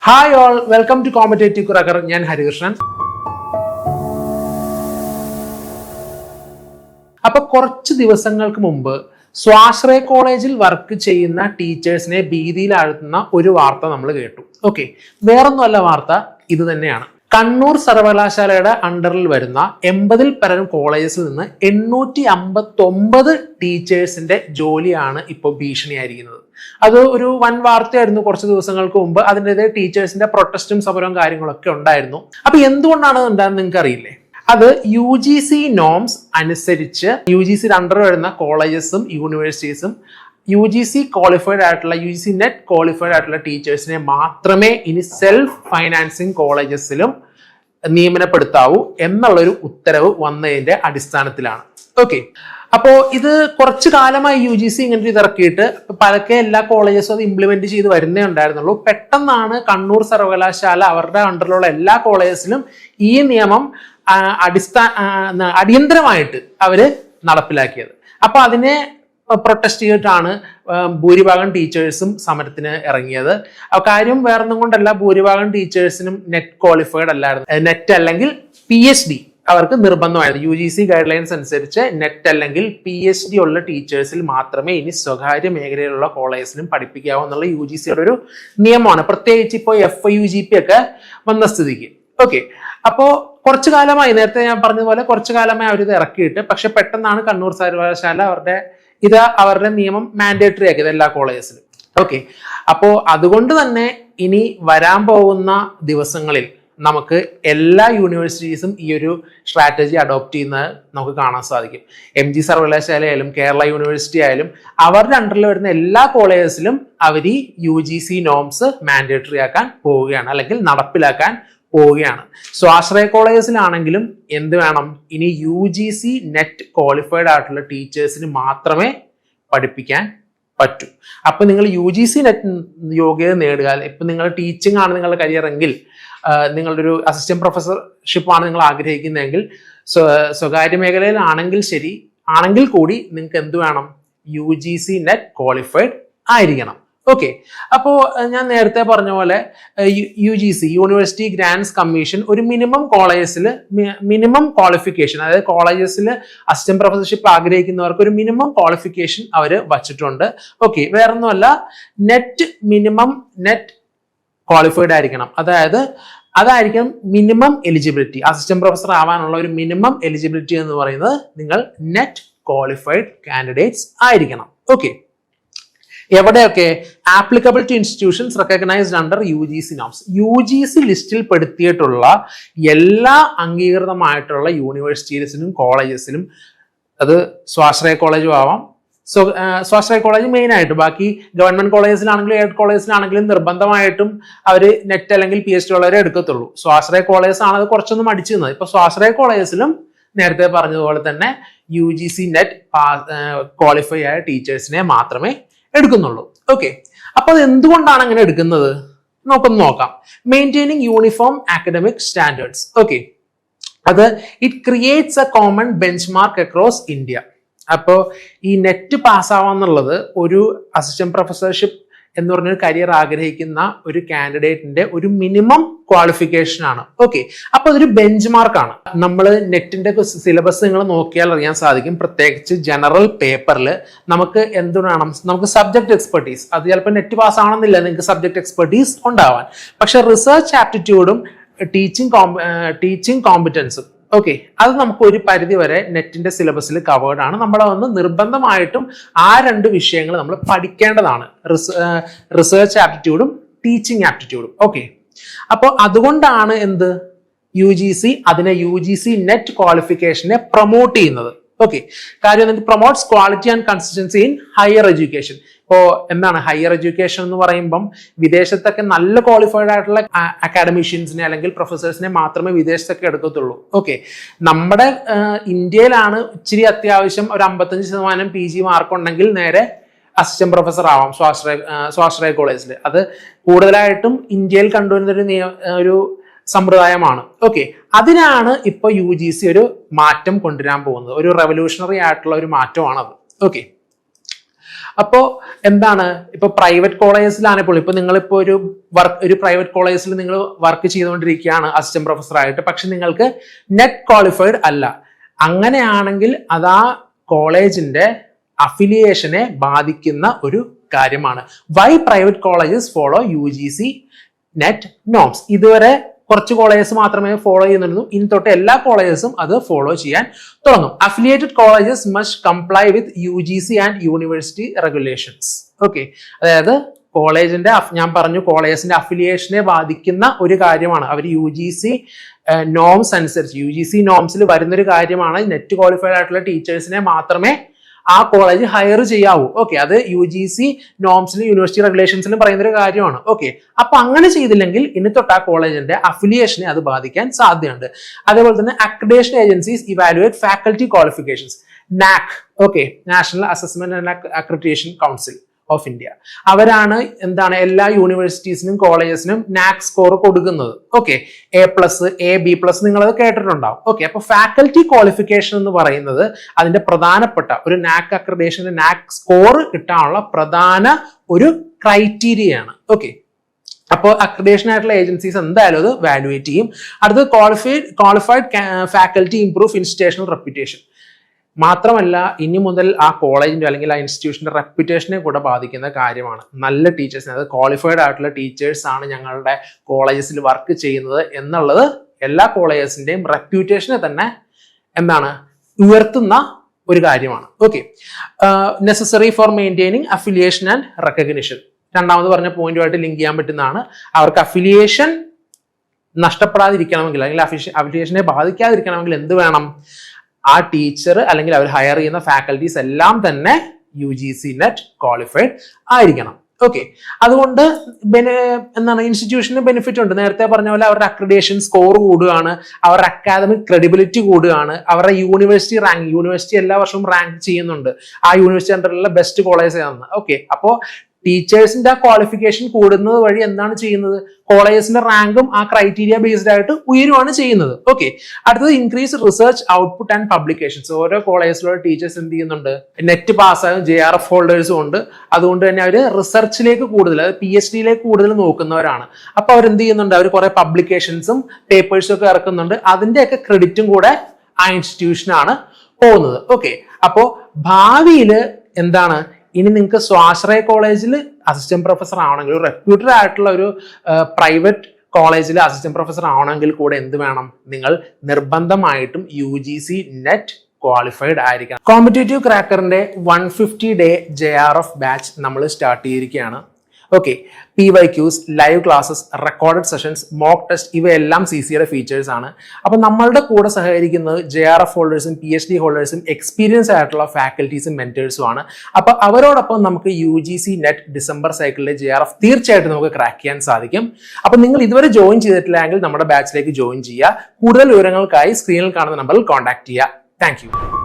Hi all, welcome to competitive cracker. ഞാൻ ഹരികൃഷ്ണൻ. അപ്പൊ കുറച്ച് ദിവസങ്ങൾക്ക് മുമ്പ് സ്വാശ്രയ കോളേജിൽ വർക്ക് ചെയ്യുന്ന ടീച്ചേഴ്സിനെ ഭീതിയിലാഴ്ത്തുന്ന ഒരു വാർത്ത നമ്മൾ കേട്ടു. ഓക്കെ, വേറൊന്നുമല്ല, വാർത്ത ഇത് തന്നെയാണ്. കണ്ണൂർ സർവകലാശാലയുടെ അണ്ടറിൽ വരുന്ന 80-ൽ പരം കോളേജസിൽ നിന്ന് 859 ടീച്ചേഴ്സിന്റെ ജോലിയാണ് ഇപ്പോൾ ഭീഷണിയായിരിക്കുന്നത്. അത് ഒരു വൻ വാർത്തയായിരുന്നു കുറച്ച് ദിവസങ്ങൾക്ക് മുമ്പ്. അതിൻ്റെ ടീച്ചേഴ്സിന്റെ പ്രൊട്ടസ്റ്റും സമരവും കാര്യങ്ങളൊക്കെ ഉണ്ടായിരുന്നു. അപ്പൊ എന്തുകൊണ്ടാണ് ഉണ്ടാകുന്നത് നിങ്ങൾക്ക് അറിയില്ലേ? അത് UGC നോംസ് അനുസരിച്ച് UGC അണ്ടർ വരുന്ന കോളേജസും യൂണിവേഴ്സിറ്റീസും UGC ക്വാളിഫൈഡ് ആയിട്ടുള്ള UGC നെറ്റ് ക്വാളിഫൈഡ് ആയിട്ടുള്ള ടീച്ചേഴ്സിനെ മാത്രമേ ഇനി സെൽഫ് ഫൈനാൻസിങ് കോളേജസിലും നിയമനപ്പെടുത്താവൂ എന്നുള്ളൊരു ഉത്തരവ് വന്നതിന്റെ അടിസ്ഥാനത്തിലാണ്. ഓക്കെ, അപ്പോ ഇത് കുറച്ചു കാലമായി UGC ഇങ്ങനെ ഇറക്കിയിട്ട് പലക്കെ എല്ലാ കോളേജസും അത് ഇംപ്ലിമെന്റ് ചെയ്ത് വരുന്നേ ഉണ്ടായിരുന്നുള്ളൂ. പെട്ടെന്നാണ് കണ്ണൂർ സർവകലാശാല അവരുടെ അണ്ടറിലുള്ള എല്ലാ കോളേജസിലും ഈ നിയമം അടിയന്തരമായിട്ട് അവര് നടപ്പിലാക്കിയത്. അപ്പൊ അതിനെ പ്രൊട്ടസ്റ്റ് ചെയ്തിട്ടാണ് ഭൂരിഭാഗം ടീച്ചേഴ്സും സമരത്തിന് ഇറങ്ങിയത്. കാര്യം വേറൊന്നും കൊണ്ടല്ല, ഭൂരിഭാഗം ടീച്ചേഴ്സിനും നെറ്റ് ക്വാളിഫൈഡ് അല്ലായിരുന്നു. നെറ്റ് അല്ലെങ്കിൽ PhD അവർക്ക് നിർബന്ധമായിരുന്നു. UGC ഗൈഡ് ലൈൻസ് അനുസരിച്ച് നെറ്റ് അല്ലെങ്കിൽ PhD ഉള്ള ടീച്ചേഴ്സിൽ മാത്രമേ ഇനി സ്വകാര്യ മേഖലയിലുള്ള കോളേജിലും പഠിപ്പിക്കാവൂ എന്നുള്ള UGCയുടെ ഒരു നിയമമാണ്. പ്രത്യേകിച്ച് ഇപ്പോൾ FIUGP ഒക്കെ വന്ന സ്ഥിതിക്ക്. ഓക്കെ, അപ്പോ കുറച്ചു കാലമായി, നേരത്തെ ഞാൻ പറഞ്ഞതുപോലെ കുറച്ചു കാലമായി അവരിത് ഇറക്കിയിട്ട്, പക്ഷെ പെട്ടെന്നാണ് കണ്ണൂർ സർവകലാശാല അവരുടെ നിയമം മാൻഡേറ്ററി ആക്കിയത് എല്ലാ കോളേജസിലും. ഓക്കെ, അപ്പോ അതുകൊണ്ട് തന്നെ ഇനി വരാൻ പോകുന്ന ദിവസങ്ങളിൽ നമുക്ക് എല്ലാ യൂണിവേഴ്സിറ്റീസും ഈ ഒരു സ്ട്രാറ്റജി അഡോപ്റ്റ് ചെയ്യുന്നത് നമുക്ക് കാണാൻ സാധിക്കും. MG സർവകലാശാല ആയാലും കേരള യൂണിവേഴ്സിറ്റി ആയാലും അവരുടെ അണ്ടറിൽ വരുന്ന എല്ലാ കോളേജസിലും അവർ ഈ UGC നോംസ് മാൻഡേറ്ററി ആക്കാൻ പോവുകയാണ്, അല്ലെങ്കിൽ നടപ്പിലാക്കാൻ പോവുകയാണ്. സ്വാശ്രയ കോളേജസിലാണെങ്കിലും എന്ത് വേണം? ഇനി UGC നെറ്റ് ക്വാളിഫൈഡ് ആയിട്ടുള്ള ടീച്ചേഴ്സിന് മാത്രമേ പഠിപ്പിക്കാൻ പറ്റൂ. അപ്പൊ നിങ്ങൾ UGC നെറ്റ് യോഗ്യത നേടുക. ഇപ്പൊ നിങ്ങൾ ടീച്ചിങ് ആണ് നിങ്ങളുടെ കരിയർ എങ്കിൽ, നിങ്ങളുടെ ഒരു അസിസ്റ്റന്റ് പ്രൊഫസർഷിപ്പ് ആണ് നിങ്ങൾ ആഗ്രഹിക്കുന്നതെങ്കിൽ, സ്വകാര്യ മേഖലയിലാണെങ്കിൽ ശരി ആണെങ്കിൽ കൂടി നിങ്ങൾക്ക് എന്ത് വേണം? UGC നെറ്റ് ക്വാളിഫൈഡ് ആയിരിക്കണം. ഓക്കെ, അപ്പോ ഞാൻ നേരത്തെ പറഞ്ഞ പോലെ UGC യൂണിവേഴ്സിറ്റി ഗ്രാന്റ്സ് കമ്മീഷൻ ഒരു മിനിമം കോളേജസിൽ മിനിമം ക്വാളിഫിക്കേഷൻ, അതായത് കോളേജസിൽ അസിസ്റ്റന്റ് പ്രൊഫസർഷിപ്പ് ആഗ്രഹിക്കുന്നവർക്ക് ഒരു മിനിമം ക്വാളിഫിക്കേഷൻ അവർ വച്ചിട്ടുണ്ട്. ഓക്കെ, വേറൊന്നുമല്ല, മിനിമം നെറ്റ് ക്വാളിഫൈഡ് ആയിരിക്കണം. അതായിരിക്കും മിനിമം എലിജിബിലിറ്റി. അസിസ്റ്റന്റ് പ്രൊഫസർ ആവാനുള്ള ഒരു മിനിമം എലിജിബിലിറ്റി എന്ന് പറയുന്നത് നിങ്ങൾ നെറ്റ് ക്വാളിഫൈഡ് കാൻഡിഡേറ്റ്സ് ആയിരിക്കണം. ഓക്കെ, എവിടെയൊക്കെ? Applicable to institutions recognised under UGC norms. UGC ലിസ്റ്റിൽ പെടുത്തിയിട്ടുള്ള എല്ലാ അംഗീകൃതമായിട്ടുള്ള യൂണിവേഴ്സിറ്റീസിനും കോളേജസിലും, അത് സ്വാശ്രയ കോളേജും ആവാം, സ്വാശ്രയ കോളേജ് മെയിൻ ആയിട്ട്, ബാക്കി ഗവൺമെന്റ് കോളേജിലാണെങ്കിലും എയ്ഡ് കോളേജിലാണെങ്കിലും നിർബന്ധമായിട്ടും അവർ നെറ്റ് അല്ലെങ്കിൽ PhD ഉള്ളവരെ എടുക്കത്തുള്ളൂ. സ്വാശ്രയ കോളേജസ് ആണ് അത് കുറച്ചൊന്നും അടിച്ചു നിന്നത്. ഇപ്പൊ സ്വാശ്രയ കോളേജസിലും നേരത്തെ പറഞ്ഞതുപോലെ തന്നെ UGC നെറ്റ് ക്വാളിഫൈ ആയ ടീച്ചേഴ്സിനെ മാത്രമേ എടുക്കുന്നുള്ളൂ. ഓക്കെ, അപ്പൊ അത് എന്തുകൊണ്ടാണ് അങ്ങനെ എടുക്കുന്നത്? നമുക്കൊന്ന് നോക്കാം. Maintaining uniform academic standards. Okay, അത് it creates a common benchmark across India. അപ്പോ ഈ നെറ്റ് പാസ്സാവാന്നുള്ളത് ഒരു അസിസ്റ്റന്റ് പ്രൊഫസർഷിപ്പ് എന്ന് പറഞ്ഞൊരു കരിയർ ആഗ്രഹിക്കുന്ന ഒരു കാൻഡിഡേറ്റിന്റെ ഒരു മിനിമം ക്വാളിഫിക്കേഷൻ ആണ്. ഓക്കെ, അപ്പൊ അതൊരു ബെഞ്ച് മാർക്കാണ്. നമ്മൾ നെറ്റിന്റെ സിലബസ് നിങ്ങൾ നോക്കിയാൽ അറിയാൻ സാധിക്കും. പ്രത്യേകിച്ച് ജനറൽ പേപ്പറിൽ നമുക്ക് എന്ത് വേണം? നമുക്ക് സബ്ജക്ട് എക്സ്പെർട്ടീസ്. അത് ചിലപ്പോൾ നെറ്റ് പാസ് ആണെന്നില്ല നിങ്ങൾക്ക് സബ്ജക്ട് എക്സ്പെർട്ടീസ് ഉണ്ടാവാൻ, പക്ഷെ റിസർച്ച് ആപ്റ്റിറ്റ്യൂഡും ടീച്ചിങ് കോമ്പറ്റൻസും, ഓക്കെ, അത് നമുക്ക് ഒരു പരിധി വരെ നെറ്റിന്റെ സിലബസിൽ കവേർഡ് ആണ്. നമ്മളതൊന്ന് നിർബന്ധമായിട്ടും ആ രണ്ട് വിഷയങ്ങൾ നമ്മൾ പഠിക്കേണ്ടതാണ്, റിസർച്ച് ആപ്റ്റിറ്റ്യൂഡും ടീച്ചിങ് ആപ്റ്റിറ്റ്യൂഡും. ഓക്കെ, അപ്പോൾ അതുകൊണ്ടാണ് UGC അതിനെ UGC നെറ്റ് ക്വാളിഫിക്കേഷനെ പ്രൊമോട്ട് ചെയ്യുന്നത്. ഓക്കെ, കാര്യം promotes quality and consistency in higher education. ഇപ്പോ എന്താണ് ഹയർ എഡ്യൂക്കേഷൻ എന്ന് പറയുമ്പം വിദേശത്തൊക്കെ നല്ല ക്വാളിഫൈഡ് ആയിട്ടുള്ള അക്കാഡമിഷ്യൻസിനെ അല്ലെങ്കിൽ പ്രൊഫസേഴ്സിനെ മാത്രമേ വിദേശത്തൊക്കെ എടുക്കത്തുള്ളൂ. ഓക്കെ, നമ്മുടെ ഇന്ത്യയിലാണ് ഇച്ചിരി അത്യാവശ്യം ഒരു 55% PG മാർക്ക് ഉണ്ടെങ്കിൽ നേരെ അസിസ്റ്റന്റ് പ്രൊഫസർ ആവാം സ്വാശ്രയ കോളേജിൽ. അത് കൂടുതലായിട്ടും ഇന്ത്യയിൽ കണ്ടുവരുന്ന ഒരു സമ്പ്രദായമാണ്. ഓക്കെ, അതിനാണ് ഇപ്പൊ UGC ഒരു മാറ്റം കൊണ്ടുവരാൻ പോകുന്നത്. ഒരു റെവല്യൂഷണറി ആയിട്ടുള്ള ഒരു മാറ്റമാണത്. ഓക്കെ, അപ്പോൾ എന്താണ്, ഇപ്പൊ പ്രൈവറ്റ് കോളേജസിലാണ് ഇപ്പോൾ നിങ്ങളിപ്പോ ഒരു പ്രൈവറ്റ് കോളേജിൽ നിങ്ങൾ വർക്ക് ചെയ്തുകൊണ്ടിരിക്കുകയാണ് അസിസ്റ്റന്റ് പ്രൊഫസർ ആയിട്ട്, പക്ഷെ നിങ്ങൾക്ക് നെറ്റ് ക്വാളിഫൈഡ് അല്ല. അങ്ങനെയാണെങ്കിൽ അത് ആ കോളേജിന്റെ അഫിലിയേഷനെ ബാധിക്കുന്ന ഒരു കാര്യമാണ്. Why private colleges follow UGC net norms? ഇതുവരെ കുറച്ച് കോളേജസ് മാത്രമേ ഫോളോ ചെയ്യുന്നുള്ളൂ, ഇനി തൊട്ട് എല്ലാ കോളേജസും അത് ഫോളോ ചെയ്യാൻ തുടങ്ങും. Affiliated colleges must comply with UGC and university regulations. Okay, അതായത് കോളേജിന്റെ, ഞാൻ പറഞ്ഞു കോളേജിന്റെ അഫിലിയേഷനെ ബാധിക്കുന്ന ഒരു കാര്യമാണ്. അവർ UGC നോംസ് അനുസരിച്ച്, UGC നോംസിൽ വരുന്നൊരു കാര്യമാണ് നെറ്റ് ക്വാളിഫൈഡ് ആയിട്ടുള്ള ടീച്ചേഴ്സിനെ മാത്രമേ ആ കോളേജ് ഹയർ ചെയ്യാവൂ. ഓക്കെ, അത് UGC നോംസിലും യൂണിവേഴ്സിറ്റി റെഗുലേഷൻസിലും പറയുന്ന ഒരു കാര്യമാണ്. ഓക്കെ, അപ്പൊ അങ്ങനെ ചെയ്തില്ലെങ്കിൽ ഇനി തൊട്ട് ആ കോളേജിന്റെ അഫിലിയേഷനെ അത് ബാധിക്കാൻ സാധ്യതയുണ്ട്. അതേപോലെ തന്നെ accreditation agencies evaluate faculty qualifications. NAAC, okay, national assessment and accreditation council of India, അവരാണ് എല്ലാ യൂണിവേഴ്സിറ്റീസിനും കോളേജസിനും NAAC സ്കോർ കൊടുക്കുന്നത്. ഓക്കെ, A+, A, B+, നിങ്ങളത് കേട്ടിട്ടുണ്ടാവും. ഓക്കെ, അപ്പൊ ഫാക്കൽറ്റി ക്വാളിഫിക്കേഷൻ എന്ന് പറയുന്നത് അതിന്റെ പ്രധാനപ്പെട്ട ഒരു NAAC അക്രഡിറ്റേഷന്റെ NAAC സ്കോർ കിട്ടാനുള്ള പ്രധാന ഒരു ക്രൈറ്റീരിയയാണ്. ഓക്കെ, അപ്പോൾ അക്രഡിറ്റേഷൻ ആയിട്ടുള്ള ഏജൻസീസ് എന്തായാലും അത് വാലുവേറ്റ് ചെയ്യും. അടുത്തത് qualified faculty improve institutional reputation. മാത്രമല്ല ഇനി മുതൽ ആ കോളേജിന്റെ അല്ലെങ്കിൽ ആ ഇൻസ്റ്റിറ്റ്യൂഷന്റെ റെപ്യൂട്ടേഷനെ കൂടെ ബാധിക്കുന്ന കാര്യമാണ്. നല്ല ടീച്ചേഴ്സിനെ, അതായത് ക്വാളിഫൈഡ് ആയിട്ടുള്ള ടീച്ചേഴ്സ് ആണ് ഞങ്ങളുടെ കോളേജസിൽ വർക്ക് ചെയ്യുന്നത് എന്നുള്ളത് എല്ലാ കോളേജസിന്റെയും റെപ്യൂട്ടേഷനെ തന്നെ ഉയർത്തുന്ന ഒരു കാര്യമാണ്. Okay, necessary for maintaining affiliation and recognition. രണ്ടാമത് പറഞ്ഞ പോയിന്റുമായിട്ട് ലിങ്ക് ചെയ്യാൻ പറ്റുന്നതാണ്. അവർക്ക് അഫിലിയേഷൻ നഷ്ടപ്പെടാതിരിക്കണമെങ്കിൽ അല്ലെങ്കിൽ അഫിലിയേഷനെ ബാധിക്കാതിരിക്കണമെങ്കിൽ എന്ത് വേണം? ആ ടീച്ചർ അല്ലെങ്കിൽ അവർ ഹയർ ചെയ്യുന്ന ഫാക്കൽറ്റീസ് എല്ലാം തന്നെ UGC നെറ്റ് ക്വാളിഫൈഡ് ആയിരിക്കണം. ഓക്കെ, അതുകൊണ്ട് ഇൻസ്റ്റിറ്റ്യൂഷന് ബെനിഫിറ്റ് ഉണ്ട്. നേരത്തെ പറഞ്ഞ പോലെ അവരുടെ അക്രഡിറ്റേഷൻ സ്കോർ കൂടുകയാണ്, അവരുടെ അക്കാദമിക് ക്രെഡിബിലിറ്റി കൂടുകയാണ്, അവരുടെ യൂണിവേഴ്സിറ്റി എല്ലാ വർഷവും റാങ്ക് ചെയ്യുന്നുണ്ട് ആ യൂണിവേഴ്സിറ്റി അണ്ടറിലുള്ള ബെസ്റ്റ് കോളേജ് ഏതാണ്. ഓക്കെ, അപ്പോൾ ടീച്ചേഴ്സിന്റെ ആ ക്വാളിഫിക്കേഷൻ കൂടുന്നത് വഴി എന്താണ് ചെയ്യുന്നത്? കോളേജസിന്റെ റാങ്കും ആ ക്രൈറ്റീരിയ ബേസ്ഡ് ആയിട്ട് ഉയരുവാണ് ചെയ്യുന്നത്. ഓക്കെ, അടുത്തത് increase research output and publications. ഓരോ കോളേജിലുള്ള ടീച്ചേഴ്സ് എന്ത് ചെയ്യുന്നുണ്ട്? നെറ്റ് പാസ്സായും JRF ഹോൾഡേഴ്സും ഉണ്ട്. അതുകൊണ്ട് തന്നെ അവർ റിസർച്ചിലേക്ക് കൂടുതൽ, അതായത് PhD കൂടുതൽ നോക്കുന്നവരാണ്. അപ്പൊ അവരെന്ത് ചെയ്യുന്നുണ്ട്? അവർ കുറെ പബ്ലിക്കേഷൻസും പേപ്പേഴ്സും ഒക്കെ ഇറക്കുന്നുണ്ട്. അതിന്റെയൊക്കെ ക്രെഡിറ്റും കൂടെ ആ ഇൻസ്റ്റിറ്റ്യൂഷനാണ് പോകുന്നത്. ഓക്കെ, അപ്പോ ഭാവിയിൽ ഇനി നിങ്ങൾക്ക് സ്വാശ്രയ കോളേജിൽ അസിസ്റ്റന്റ് പ്രൊഫസർ ആവണമെങ്കിൽ, ഒരു റെപ്യൂട്ടഡ് ആയിട്ടുള്ള ഒരു പ്രൈവറ്റ് കോളേജിൽ അസിസ്റ്റന്റ് പ്രൊഫസർ ആവണമെങ്കിൽ കൂടെ എന്ത് വേണം? നിങ്ങൾ നിർബന്ധമായിട്ടും UGC നെറ്റ് ക്വാളിഫൈഡ് ആയിരിക്കണം. കോമ്പറ്റേറ്റീവ് ക്രാക്കറിന്റെ 150 ഡേ JRF ബാച്ച് നമ്മൾ സ്റ്റാർട്ട് ചെയ്തിരിക്കുകയാണ്. Okay, PYQs, live classes, recorded sessions, mock test, ഇവയെല്ലാം CCയുടെ ഫീച്ചേഴ്സ് ആണ്. അപ്പൊ നമ്മളുടെ കൂടെ സഹകരിക്കുന്നത് JRF ഹോൾഡേഴ്സും PhD ഹോൾഡേഴ്സും എക്സ്പീരിയൻസ് ആയിട്ടുള്ള ഫാക്കൽറ്റീസും മെന്റേഴ്സും ആണ്. അപ്പൊ അവരോടൊപ്പം നമുക്ക് UGC നെറ്റ് ഡിസംബർ സൈക്കിളിലെ JRF തീർച്ചയായിട്ടും നമുക്ക് ക്രാക്ക് ചെയ്യാൻ സാധിക്കും. അപ്പൊ നിങ്ങൾ ഇതുവരെ ജോയിൻ ചെയ്തിട്ടില്ലെങ്കിൽ നമ്മുടെ ബാച്ചിലേക്ക് ജോയിൻ ചെയ്യുക. കൂടുതൽ വിവരങ്ങൾക്കായി സ്ക്രീനിൽ കാണുന്ന നമ്പറിൽ കോൺടാക്ട് ചെയ്യുക. Thank you.